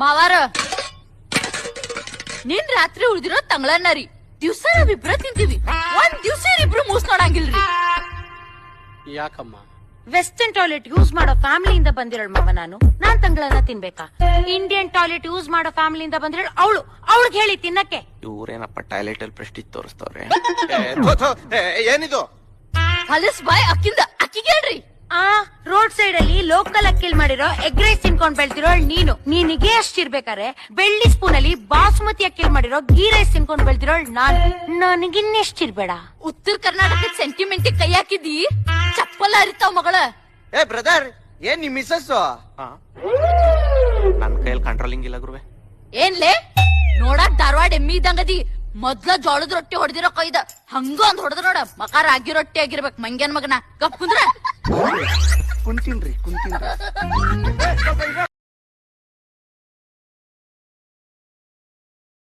ಮಾವಾರ ನಿನ್ ರಾತ್ರಿ ಉಳ್ದಿರೋ ತಂಗಳನ್ನ ರೀ ದಿವ್ಸ ನಾವಿಬ್ರ ತಿಂತೀವಿ ಒಂದ್ ದಿವ್ಸ ಇಬ್ರು ಮೂಸ್ ನೋಡಂಗಿಲ್ರಿ. ಯಾಕಮ್ಮ? ವೆಸ್ಟರ್ನ್ ಟಾಯ್ಲೆಟ್ ಯೂಸ್ ಮಾಡೋ ಫ್ಯಾಮಿಲಿಯಿಂದ ಬಂದಿರೋಳ್ ಮವ ನಾನ್ ತಂಗಳನ್ನ ತಿನ್ಬೇಕಾ? ಇಂಡಿಯನ್ ಟಾಯ್ಲೆಟ್ ಯೂಸ್ ಮಾಡೋ ಫ್ಯಾಮಿಲಿಯಿಂದ ಬಂದಿರೋಳು ಅವಳಿಗೆ ಹೇಳಿ ತಿನ್ನಕ್ಕೆ. ಇವ್ರೇನಪ್ಪ ಟಾಯ್ಲೆಟ್ ಅಲ್ಲಿ ಪ್ರೆಸ್ಟೀಜ್ ತೋರಿಸ್ತವ್ರೆ. ಏನಿದು? ಹೊಲಸ್ ಬಾಯ್ ಅಕ್ಕಿಂದ ಅಕ್ಕಿಗೆ ಹೇಳ್ರಿ. ರೋಡ್ ಸೈಡ್ ಅಲ್ಲಿ ಲೋಕಲ್ ಅಕ್ಕಿಲ್ ಮಾಡಿರೋ ಎಗ್ ರೈಸ್ ತಿನ್ಕೊಂಡ್ ಬೆಳ್ತಿರೋಳ್ ನೀನಿಗೆ ಅಷ್ಟಿರ್ಬೇಕಾರೆ ಬೆಳ್ಳಿ ಸ್ಪೂನ್ ಅಲ್ಲಿ ಬಾಸುಮತಿ ಅಕ್ಕಿಲ್ ಮಾಡಿರೋ ಗೀ ರೈಸ್ ತಿನ್ಕೊಂಡ್ ಬೆಳ್ತಿರೋಳ್ ನನಗಿನ್ನೆಷ್ಟಿರ್ಬೇಡ. ಉತ್ತರ ಕರ್ನಾಟಕದ ಸೆಂಟಿಮೆಂಟ್ ಕೈ ಹಾಕಿದಿ ಚಪ್ಪಲ ಅರಿತಾವ್ ಮಗಳ. ಏ ಬ್ರದರ್, ಏನ್ ನಿಮ್ ಮಿಸ್ಸಸ್? ನನ್ ಕೈಯಲ್ಲಿ ಕಂಟ್ರೋಲಿಂಗ್ ಇಲ್ಲ ಗುರುವೆ. ಏನ್ಲೇ ನೋಡಾಕ್ ಧಾರವಾಡ ಎಮ್ಮಿ ಇದ್ದಂಗದಿ. ಮೊದ್ಲ ಜೋಳದ ರೊಟ್ಟಿ ಹೊಡೆದಿರೋ ಕೈದ ಹಂಗ ಒಂದ್ ಹೊಡೆದ್ರ ನೋಡ ಮಕ ರಾಗಿ ರೊಟ್ಟಿ ಆಗಿರ್ಬೇಕು ಮಂಗ್ಯನ್ ಮಗನ. ಗಪ್ ಕುಂದ್ರ ಕುಂತೀನ್ರಿ.